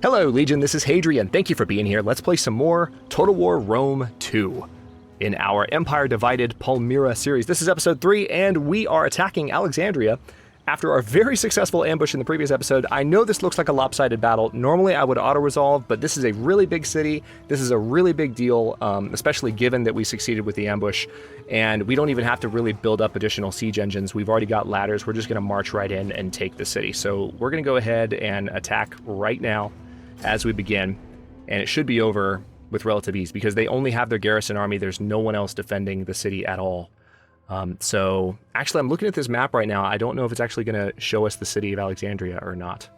Hello, Legion, this is Hadrian. Thank you for being here. Let's play some more Total War Rome 2 in our Empire Divided Palmyra series. This is episode 3, and we are attacking Alexandria after our very successful ambush in the previous episode. I know this looks like a lopsided battle. Normally I would auto-resolve, but this is a really big city. This is a really big deal, especially given that we succeeded with the ambush, and we don't even have to really build up additional siege engines. We've already got ladders. We're just going to march right in and take the city. So we're going to go ahead and attack right now as we begin, and it should be over with relative ease because they only have their garrison army. There's no one else defending the city at all. So actually I'm looking at this map right now. I don't know if it's actually going to show us the city of Alexandria or not.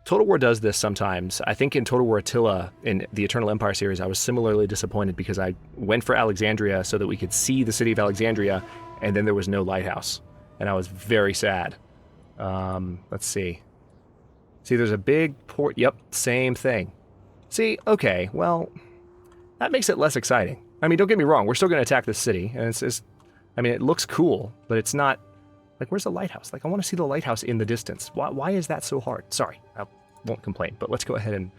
Total War does this sometimes. I think in Total War Attila in the Eternal Empire series, I was similarly disappointed because I went for Alexandria so that we could see the city of Alexandria, and then there was no lighthouse, and I was very sad. Let's see. See, there's a big port. Yep, same thing. See, okay, well, that makes it less exciting. I mean, don't get me wrong, we're still going to attack this city, and I mean, it looks cool, but it's not, like, where's the lighthouse? Like, I want to see the lighthouse in the distance. Why is that so hard? Sorry, I won't complain, but let's go ahead and,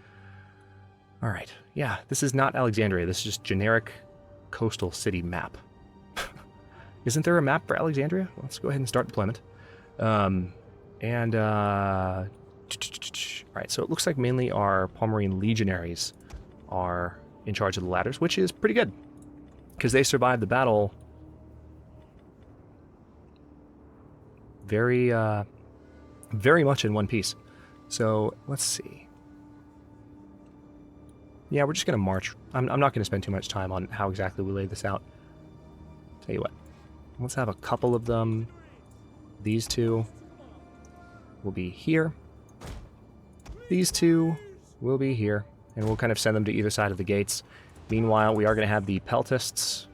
all right, yeah, this is not Alexandria, this is just generic coastal city map. Isn't there a map for Alexandria? Well, let's go ahead and start deployment. All right, so it looks like mainly our Palmyrene Legionaries are in charge of the ladders, which is pretty good, because they survived the battle very much in one piece. So let's see. Yeah, we're just going to march. I'm not going to spend too much time on how exactly we laid this out. Tell you what, let's have a couple of them. These two will be here. These two will be here, and we'll kind of send them to either side of the gates. Meanwhile, we are going to have the peltasts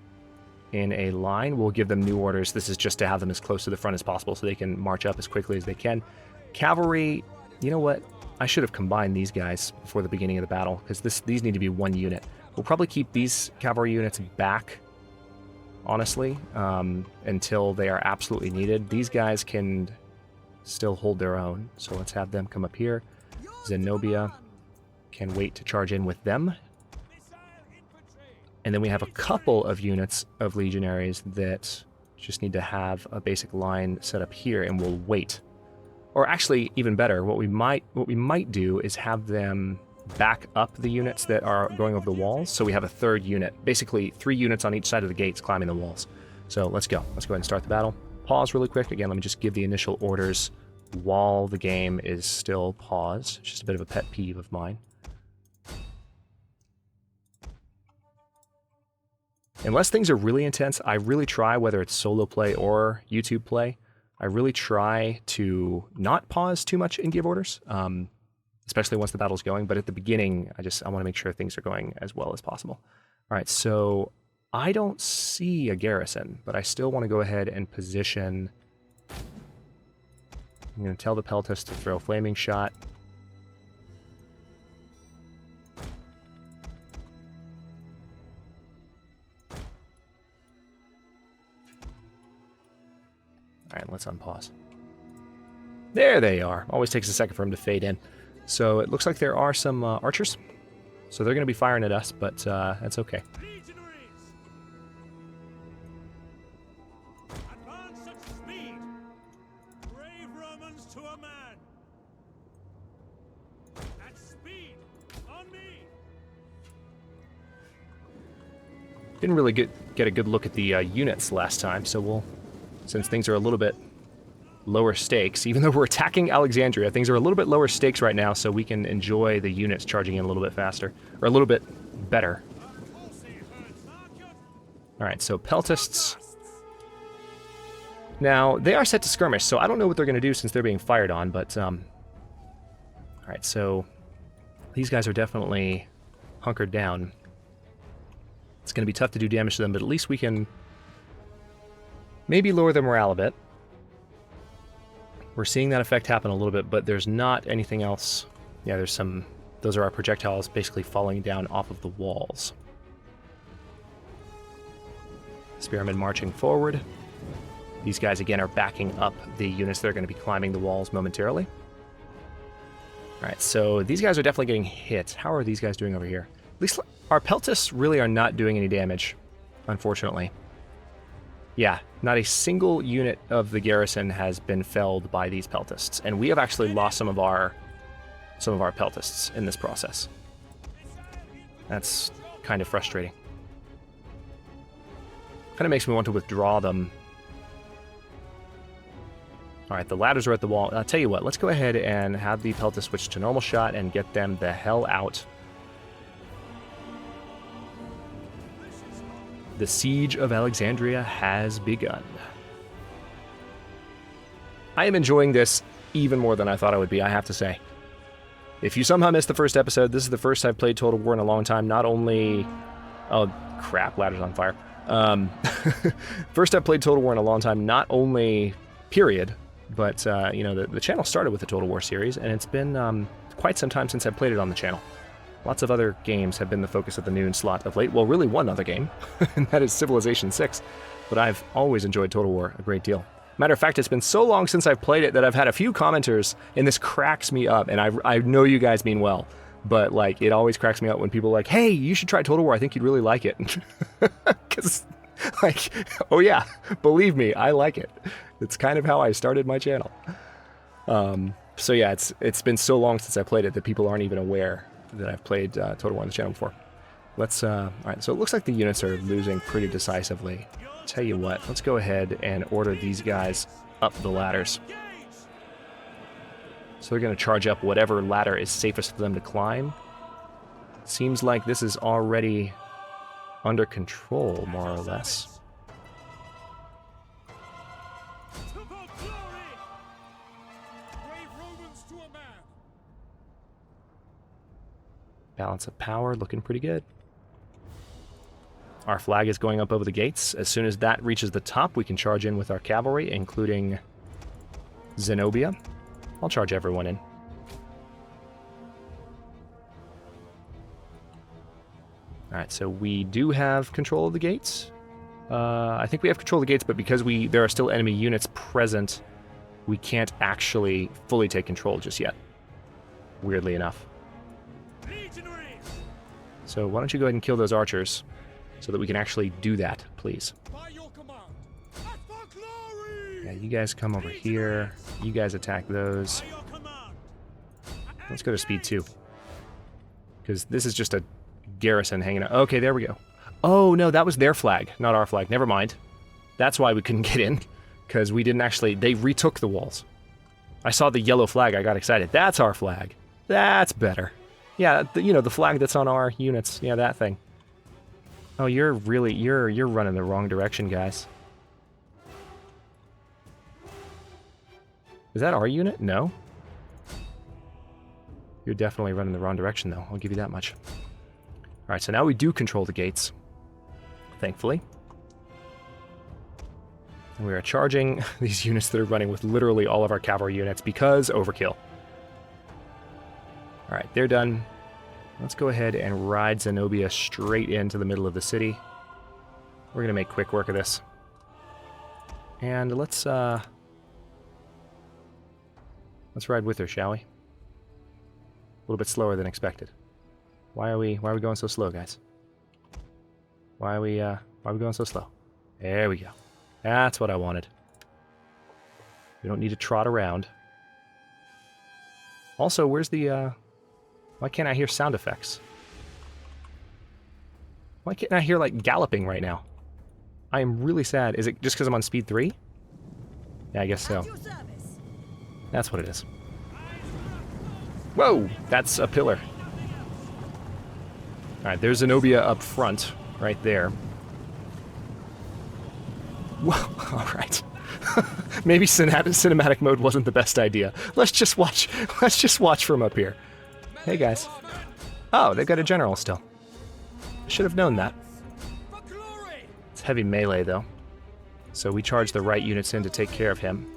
in a line. We'll give them new orders. This is just to have them as close to the front as possible so they can march up as quickly as they can. Cavalry, you know what? I should have combined these guys before the beginning of the battle, because these need to be one unit. We'll probably keep these cavalry units back, honestly, until they are absolutely needed. These guys can still hold their own, so let's have them come up here. Zenobia can wait to charge in with them. And then we have a couple of units of legionaries that just need to have a basic line set up here, and we'll wait. Or actually, even better, what we might do is have them back up the units that are going over the walls, so we have a third unit. Basically, 3 units on each side of the gates climbing the walls. So let's go. Let's go ahead and start the battle. Pause really quick. Again, let me just give the initial orders while the game is still paused. It's just a bit of a pet peeve of mine. Unless things are really intense, I really try, whether it's solo play or YouTube play, I really try to not pause too much and give orders, especially once the battle's going. But at the beginning, I want to make sure things are going as well as possible. All right, so I don't see a garrison, but I still want to go ahead and position. I'm going to tell the peltast to throw a flaming shot. All right, let's unpause. There they are. Always takes a second for them to fade in. So it looks like there are some archers. So they're going to be firing at us, but that's okay. Didn't really get a good look at the units last time, so since things are a little bit lower stakes, even though we're attacking Alexandria, things are a little bit lower stakes right now, so we can enjoy the units charging in a little bit faster, or a little bit better. Alright, so peltasts. Now, they are set to skirmish, so I don't know what they're going to do since they're being fired on, but, alright, so these guys are definitely hunkered down. It's going to be tough to do damage to them, but at least we can maybe lower their morale a bit. We're seeing that effect happen a little bit, but there's not anything else. Yeah, there's some. Those are our projectiles basically falling down off of the walls. Spearmen marching forward. These guys, again, are backing up the units that are going to be climbing the walls momentarily. Alright, so these guys are definitely getting hit. How are these guys doing over here? At least our peltasts really are not doing any damage, unfortunately. Yeah, not a single unit of the garrison has been felled by these peltasts, and we have actually lost some of our peltasts in this process. That's kind of frustrating. Kind of makes me want to withdraw them. Alright, the ladders are at the wall. I'll tell you what, let's go ahead and have the peltast switch to normal shot and get them the hell out. The siege of Alexandria has begun. I am enjoying this even more than I thought I would be, I have to say. If you somehow missed the first episode, this is the first I've played Total War in a long time. Not only... Oh, crap, ladder's on fire. First I've played Total War in a long time, not only period, but, you know, the channel started with the Total War series, and it's been quite some time since I've played it on the channel. Lots of other games have been the focus of the noon slot of late. Well, really one other game, and that is Civilization 6. But I've always enjoyed Total War a great deal. Matter of fact, it's been so long since I've played it that I've had a few commenters, and this cracks me up, and I know you guys mean well, but, like, it always cracks me up when people are like, hey, you should try Total War, I think you'd really like it. Because, like, oh yeah, believe me, I like it. It's kind of how I started my channel. So yeah, it's been so long since I played it that people aren't even aware that I've played Total War on the channel before. Let's, alright, so it looks like the units are losing pretty decisively. Tell you what, let's go ahead and order these guys up the ladders. So they're going to charge up whatever ladder is safest for them to climb. Seems like this is already under control, more or less. Balance of power looking pretty good. Our flag is going up over the gates. As soon as that reaches the top, we can charge in with our cavalry, including Zenobia. I'll charge everyone in. Alright, so we do have control of the gates. I think we have control of the gates, but because there are still enemy units present, we can't actually fully take control just yet. Weirdly enough. So why don't you go ahead and kill those archers so that we can actually do that, please. Yeah, you guys come over here. You guys attack those. Let's go to speed 2. Because this is just a garrison hanging out. Okay, there we go. Oh, no, that was their flag, not our flag. Never mind. That's why we couldn't get in. Because we didn't actually... They retook the walls. I saw the yellow flag. I got excited. That's our flag. That's better. Yeah, you know, the flag that's on our units. Yeah, that thing. Oh, you're really... You're running the wrong direction, guys. Is that our unit? No. You're definitely running the wrong direction, though. I'll give you that much. Alright, so now we do control the gates. Thankfully. And we are charging these units that are running with literally all of our cavalry units because overkill. Alright, they're done. Let's go ahead and ride Zenobia straight into the middle of the city. We're going to make quick work of this. And let's ride with her, shall we? A little bit slower than expected. Why are we going so slow, guys? Why are we going so slow? There we go. That's what I wanted. We don't need to trot around. Also, where's the, why can't I hear sound effects? Why can't I hear, like, galloping right now? I am really sad. Is it just because I'm on speed 3? Yeah, I guess so. That's what it is. Whoa! That's a pillar. Alright, there's Zenobia up front, right there. Whoa, alright. Maybe cinematic mode wasn't the best idea. Let's just watch from up here. Hey guys. Oh, they've got a general still. I should have known that. It's heavy melee though. So we charge the right units in to take care of him.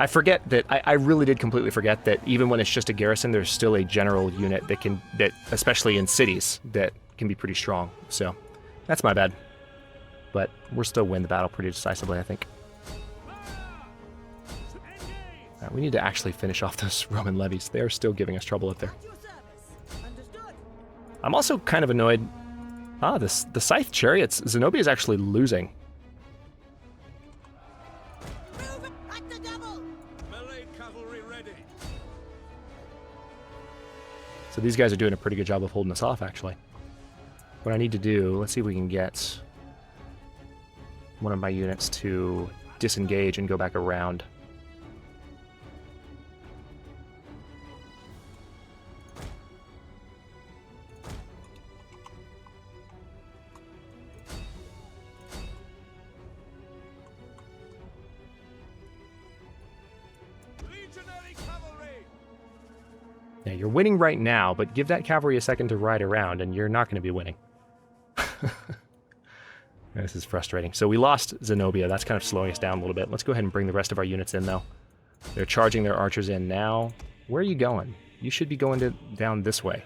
I forget that, I really did completely forget that even when it's just a garrison, there's still a general unit that especially in cities, that can be pretty strong. So, that's my bad. but we'll still win the battle pretty decisively, I think. We need to actually finish off those Roman levies. They're still giving us trouble up there. I'm also kind of annoyed. The Scythe Chariots, Zenobia is actually losing. So these guys are doing a pretty good job of holding us off, actually. What I need to do, let's see if we can get one of my units to disengage and go back around. Yeah, you're winning right now, but give that cavalry a second to ride around, and you're not going to be winning. This is frustrating. So we lost Zenobia. That's kind of slowing us down a little bit. Let's go ahead and bring the rest of our units in, though. They're charging their archers in now. Where are you going? You should be going down this way.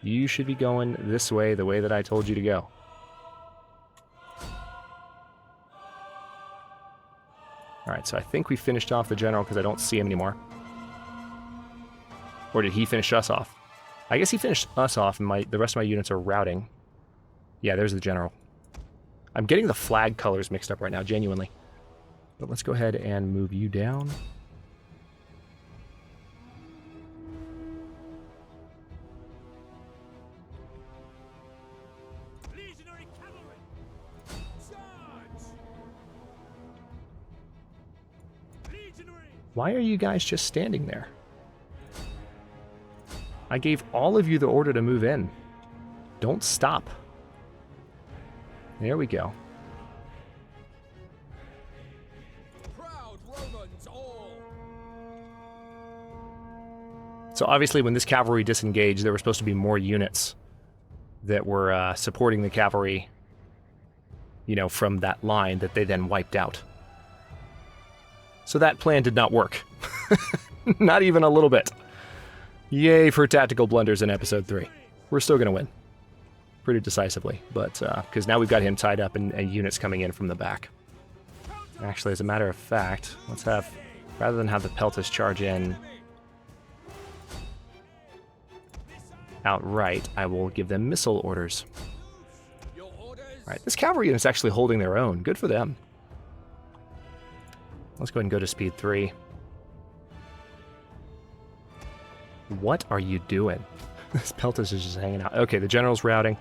You should be going this way, the way that I told you to go. All right, so I think we finished off the general because I don't see him anymore. Or did he finish us off? I guess he finished us off, and the rest of my units are routing. Yeah, there's the general. I'm getting the flag colors mixed up right now, genuinely. But let's go ahead and move you down. Legionary cavalry! Charge! Legionary! Why are you guys just standing there? I gave all of you the order to move in. Don't stop. There we go. Proud Romans all! So obviously when this cavalry disengaged, there were supposed to be more units that were supporting the cavalry, you know, from that line that they then wiped out. So that plan did not work. Not even a little bit. Yay for tactical blunders in episode 3. We're still going to win. Pretty decisively, but because now we've got him tied up and units coming in from the back. Actually, as a matter of fact, let's have, rather than have the Peltas charge in outright, I will give them missile orders. Alright, this cavalry unit's actually holding their own. Good for them. Let's go ahead and go to speed 3. What are you doing? This Peltas is just hanging out. Okay, the general's routing.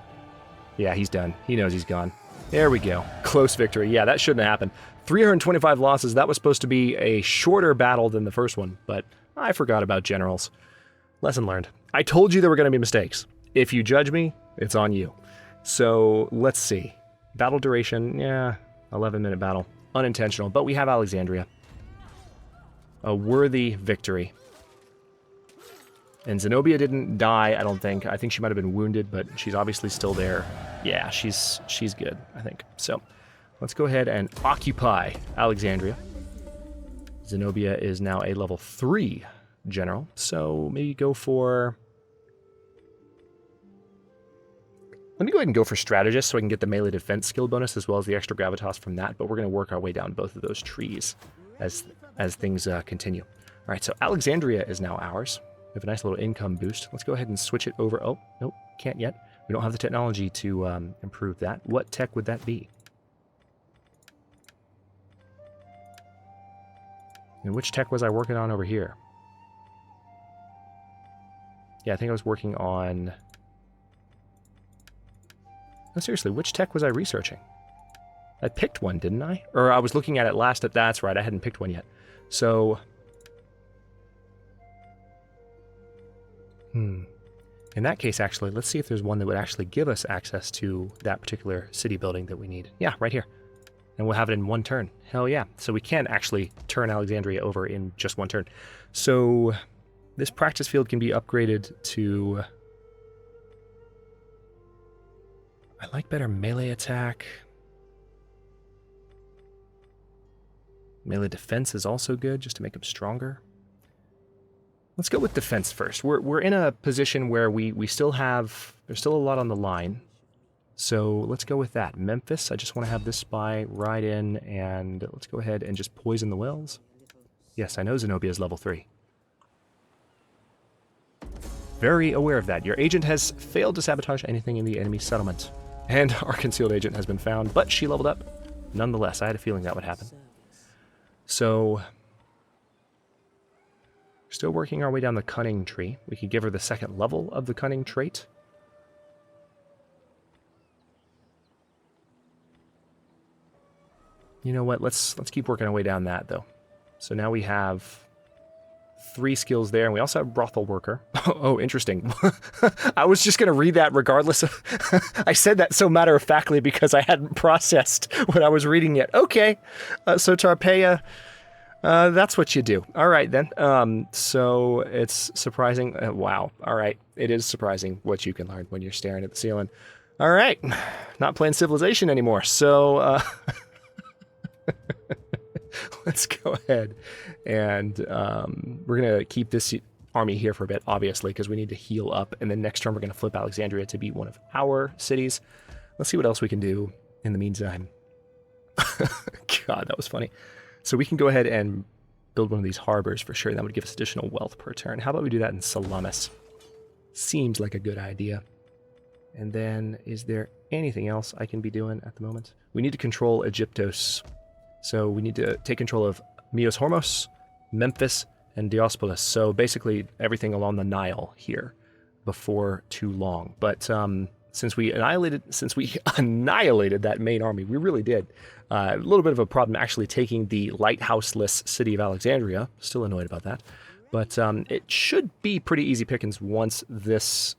Yeah, he's done. He knows he's gone. There we go. Close victory. Yeah, that shouldn't have happened. 325 losses. That was supposed to be a shorter battle than the first one, but I forgot about generals. Lesson learned. I told you there were going to be mistakes. If you judge me, it's on you. So let's see. Battle duration, yeah, 11-minute battle. Unintentional, but we have Alexandria. A worthy victory. And Zenobia didn't die, I don't think. I think she might have been wounded, but she's obviously still there. Yeah, she's good, I think. So let's go ahead and occupy Alexandria. Zenobia is now a level 3 general, so maybe go for... Let me go ahead and go for strategist so I can get the melee defense skill bonus as well as the extra gravitas from that, but we're going to work our way down both of those trees as things continue. All right, so Alexandria is now ours. We have a nice little income boost. Let's go ahead and switch it over. Oh, nope, can't yet. We don't have the technology to improve that. What tech would that be? And which tech was I working on over here? Yeah, I think I was working on... No, seriously, which tech was I researching? I picked one, didn't I? Or I was looking at it last... That's right, I hadn't picked one yet. So... In that case, actually, let's see if there's one that would actually give us access to that particular city building that we need. Yeah, right here. And we'll have it in one turn. Hell yeah. So we can actually turn Alexandria over in just one turn. So this practice field can be upgraded to... I like better melee attack. Melee defense is also good, just to make them stronger. Let's go with defense first. We're in a position where we still have... There's still a lot on the line. So let's go with that. Memphis, I just want to have this spy ride in, and let's go ahead and just poison the wells. Yes, I know Zenobia is level 3. Very aware of that. Your agent has failed to sabotage anything in the enemy settlement. And our concealed agent has been found, but she leveled up. Nonetheless, I had a feeling that would happen. So, still working our way down the cunning tree. We could give her the second level of the cunning trait. You know what? Let's keep working our way down that, though. So now we have 3 skills there, and we also have brothel worker. Oh, interesting. I was just going to read that regardless of... I said that so matter-of-factly because I hadn't processed what I was reading yet. Okay, so Tarpeia, that's what you do. All right, then. So it's surprising. Wow. All right. It is surprising what you can learn when you're staring at the ceiling. All right. Not playing Civilization anymore, so... Let's go ahead and we're going to keep this army here for a bit, obviously, because we need to heal up. And then next turn, we're going to flip Alexandria to be one of our cities. Let's see what else we can do in the meantime. God, that was funny. So we can go ahead and build one of these harbors for sure. That would give us additional wealth per turn. How about we do that in Salamis? Seems like a good idea. And then is there anything else I can be doing at the moment? We need to control Egyptos. So we need to take control of Myos Hormos, Memphis, and Diospolis. So basically everything along the Nile here before too long. But since we annihilated that main army, we really did. A little bit of a problem actually taking the lighthouseless city of Alexandria. Still annoyed about that. But it should be pretty easy pickings once this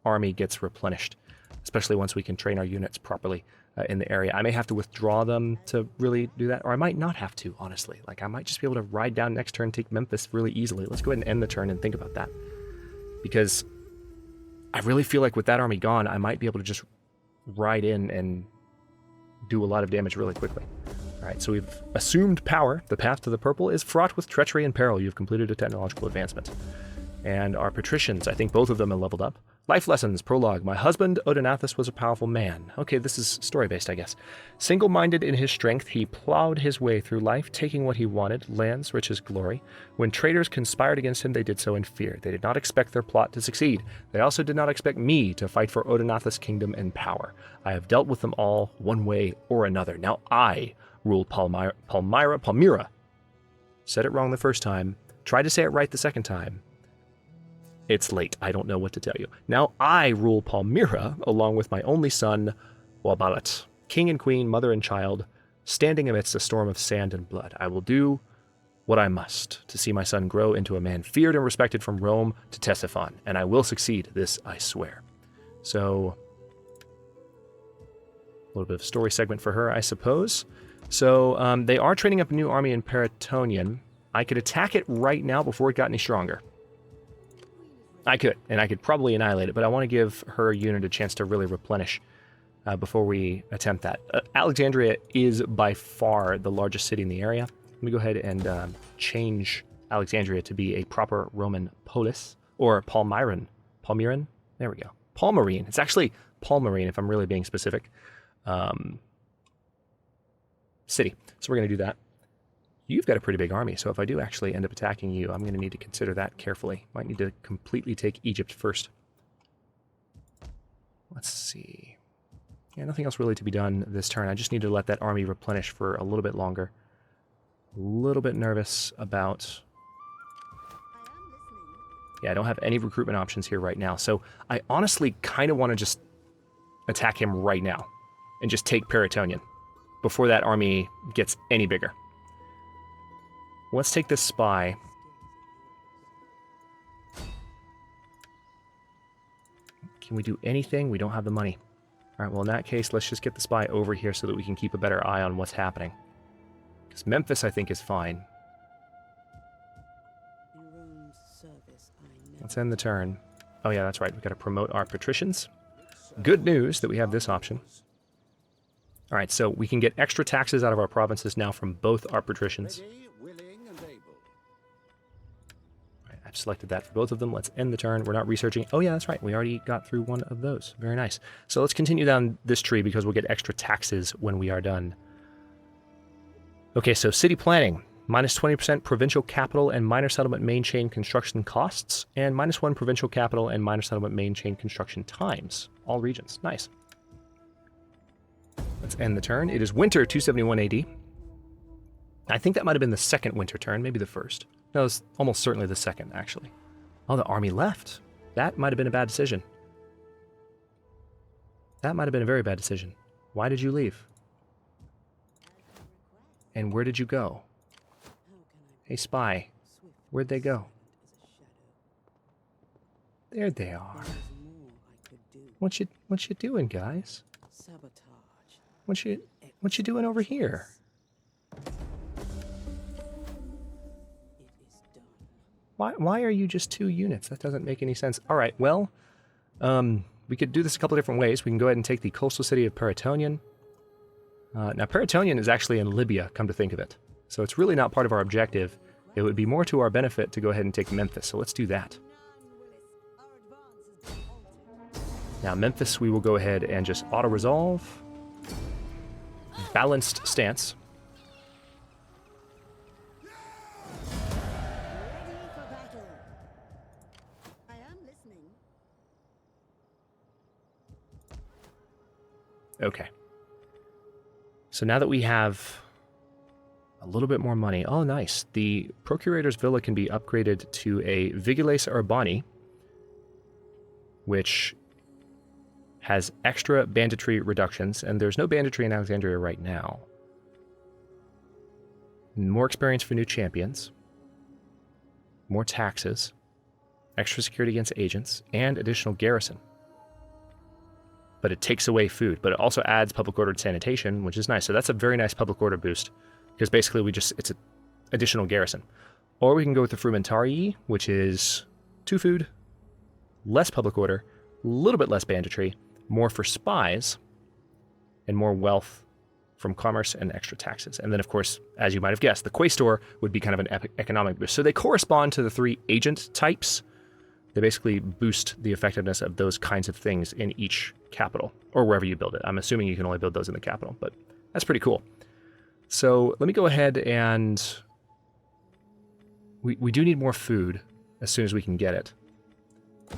army gets replenished, especially once we can train our units properly. In the area. I may have to withdraw them to really do that, or I might not have to, honestly. Like, I might just be able to ride down next turn and take Memphis really easily. Let's go ahead and end the turn and think about that. Because I really feel like with that army gone, I might be able to just ride in and do a lot of damage really quickly. All right, so we've assumed power. The path to the purple is fraught with treachery and peril. You've completed a technological advancement. And our patricians, I think both of them have leveled up. Life lessons, prologue. My husband, Odenathus, was a powerful man. Okay, this is story-based, I guess. Single-minded in his strength, he plowed his way through life, taking what he wanted, lands, riches, glory. When traitors conspired against him, they did so in fear. They did not expect their plot to succeed. They also did not expect me to fight for Odenathus' kingdom and power. I have dealt with them all, one way or another. Now I rule Palmyra. Said it wrong the first time. Tried to say it right the second time. It's late. I don't know what to tell you. Now I rule Palmyra along with my only son, Wabalat, king and queen, mother and child, standing amidst a storm of sand and blood. I will do what I must to see my son grow into a man feared and respected from Rome to Ctesiphon, and I will succeed. This I swear. So, a little bit of a story segment for her, I suppose. So, they are training up a new army in Paratonian. I could attack it right now before it got any stronger. I could, and I could probably annihilate it, but I want to give her unit a chance to really replenish before we attempt that. Alexandria is by far the largest city in the area. Let me go ahead and change Alexandria to be a proper Roman polis, or Palmyran. Palmyran? There we go. Palmyrene. It's actually Palmyrene, if I'm really being specific. City. So we're going to do that. You've got a pretty big army, so if I do actually end up attacking you, I'm going to need to consider that carefully. Might need to completely take Egypt first. Let's see. Yeah, nothing else really to be done this turn. I just need to let that army replenish for a little bit longer. A little bit nervous about... Yeah, I don't have any recruitment options here right now, so I honestly kind of want to just attack him right now and just take Paratonian before that army gets any bigger. Let's take this spy. Can we do anything? We don't have the money. All right, well, in that case, let's just get the spy over here so that we can keep a better eye on what's happening. Because Memphis, I think, is fine. Let's end the turn. Oh, yeah, that's right. We've got to promote our patricians. Good news that we have this option. All right, so we can get extra taxes out of our provinces now from both our patricians. I've selected that for both of them. Let's end the turn. We're not researching. Oh yeah, that's right. We already got through one of those. Very nice. So let's continue down this tree because we'll get extra taxes when we are done. Okay, so city planning. Minus 20% provincial capital and minor settlement main chain construction costs, and minus 1 provincial capital and minor settlement main chain construction times. All regions. Nice. Let's end the turn. It is winter 271 AD. I think that might have been the second winter turn, maybe the first. No, it's almost certainly the second, actually. Oh, the army left. That might have been a bad decision. That might have been a very bad decision. Why did you leave? And where did you go? Hey, spy. Where'd they go? There they are. What you doing, guys? What you doing over here? Why are you just 2 units? That doesn't make any sense. All right, well, we could do this a couple different ways. We can go ahead and take the coastal city of Paratonian. Now, Paratonian is actually in Libya, come to think of it. So it's really not part of our objective. It would be more to our benefit to go ahead and take Memphis, so let's do that. Now, Memphis, we will go ahead and just auto-resolve. Balanced stance. Okay. So now that we have a little bit more money. Oh, nice. The Procurator's Villa can be upgraded to a Vigiles Urbani, which has extra banditry reductions, and there's no banditry in Alexandria right now. More experience for new champions. More taxes. Extra security against agents, and additional garrison. But it takes away food, but it also adds public order and sanitation, which is nice. So that's a very nice public order boost, because basically it's an additional garrison. Or we can go with the Frumentarii, which is 2 food, less public order, a little bit less banditry, more for spies, and more wealth from commerce and extra taxes. And then, of course, as you might have guessed, the Quaestor would be kind of an economic boost. So they correspond to the 3 agent types. They basically boost the effectiveness of those kinds of things in each capital, or wherever you build it. I'm assuming you can only build those in the capital, but that's pretty cool. So let me go ahead and... We do need more food as soon as we can get it.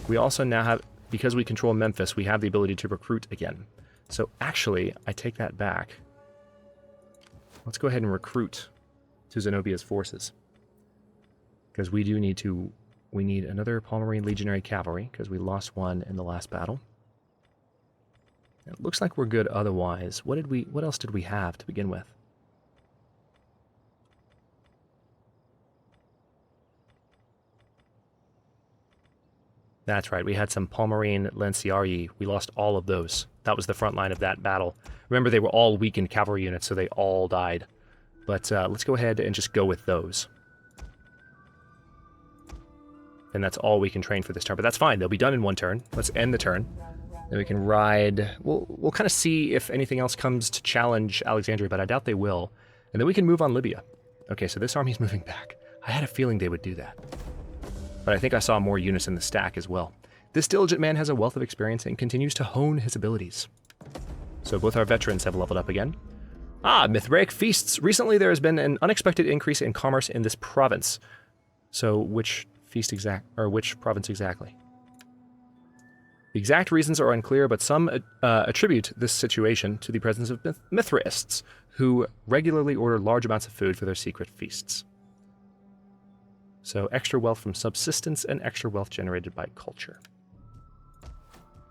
We also now have, because we control Memphis, we have the ability to recruit again. So actually, I take that back. Let's go ahead and recruit to Zenobia's forces. Because we do need to... We need another Palmyrene Legionary Cavalry, because we lost one in the last battle. It looks like we're good otherwise. What else did we have to begin with? That's right, we had some Palmyrene Lanciarii. We lost all of those. That was the front line of that battle. Remember, they were all weakened cavalry units, so they all died. But let's go ahead and just go with those. And that's all we can train for this turn, but that's fine. They'll be done in 1 turn. Let's end the turn. Then we can ride... We'll kind of see if anything else comes to challenge Alexandria, but I doubt they will. And then we can move on Libya. Okay, so this army's moving back. I had a feeling they would do that. But I think I saw more units in the stack as well. This diligent man has a wealth of experience and continues to hone his abilities. So both our veterans have leveled up again. Ah, Mithraic feasts. Recently there has been an unexpected increase in commerce in this province. So which province exactly? The exact reasons are unclear, but some attribute this situation to the presence of Mithraists, who regularly order large amounts of food for their secret feasts. So extra wealth from subsistence and extra wealth generated by culture.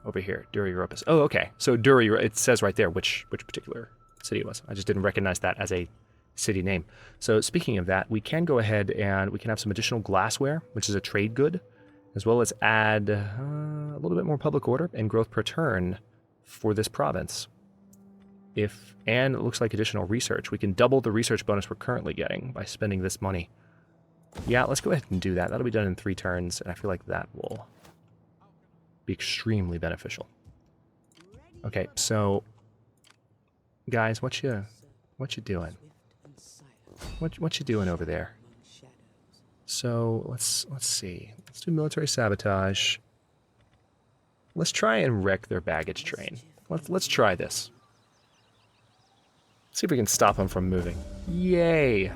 Over here, Dura Europus. Oh, okay. So Dura, it says right there which particular city it was. I just didn't recognize that as a city name. So speaking of that, we can go ahead and we can have some additional glassware, which is a trade good, as well as add a little bit more public order and growth per turn for this province. And it looks like additional research. We can double the research bonus we're currently getting by spending this money. Yeah, let's go ahead and do that. That'll be done in 3 turns, and I feel like that will be extremely beneficial. Okay, so guys, what you doing? What you doing over there? So let's see. Let's do military sabotage. Let's try and wreck their baggage train. Let's try this. See if we can stop them from moving. Yay!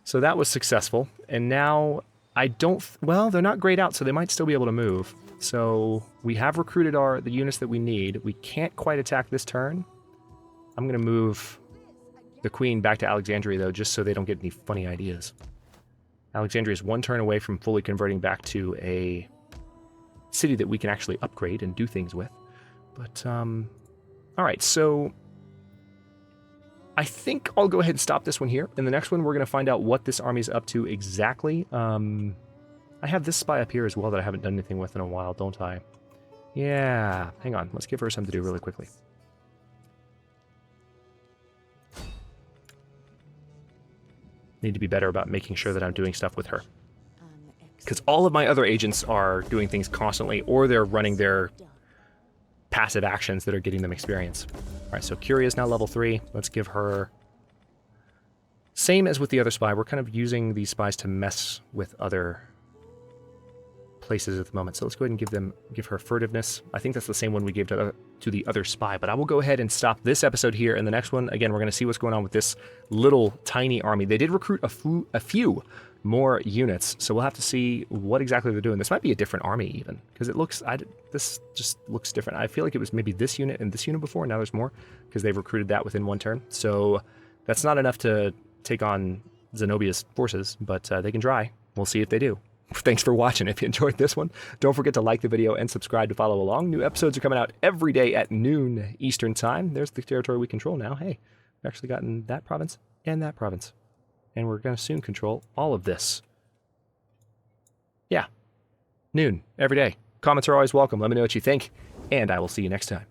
So that was successful, and now I don't... Well, they're not grayed out, so they might still be able to move. So we have recruited the units that we need. We can't quite attack this turn. I'm going to move the Queen back to Alexandria, though, just so they don't get any funny ideas. Alexandria is one turn away from fully converting back to a city that we can actually upgrade and do things with. But, alright, so I think I'll go ahead and stop this one here. In the next one, we're going to find out what this army is up to exactly. I have this spy up here as well that I haven't done anything with in a while, don't I? Yeah, hang on. Let's give her something to do really quickly. Need to be better about making sure that I'm doing stuff with her. Because all of my other agents are doing things constantly, or they're running their passive actions that are getting them experience. Alright, so Curia is now level 3. Let's give her... Same as with the other spy, we're kind of using these spies to mess with other places at the moment. So let's go ahead and give her furtiveness. I think that's the same one we gave to the other spy, but I will go ahead and stop this episode here. In the next one, again, we're going to see what's going on with this little tiny army. They did recruit a few more units, so we'll have to see what exactly they're doing. This might be a different army even, because it looks, this just looks different. I feel like it was maybe this unit and this unit before, now there's more, because they've recruited that within one turn. So that's not enough to take on Zenobia's forces, but they can try. We'll see if they do. Thanks for watching. If you enjoyed this one, don't forget to like the video and subscribe to follow along. New episodes are coming out every day at noon Eastern time. There's the territory we control now. Hey, we've actually gotten that province and that province. And we're going to soon control all of this. Yeah, noon every day. Comments are always welcome. Let me know what you think, and I will see you next time.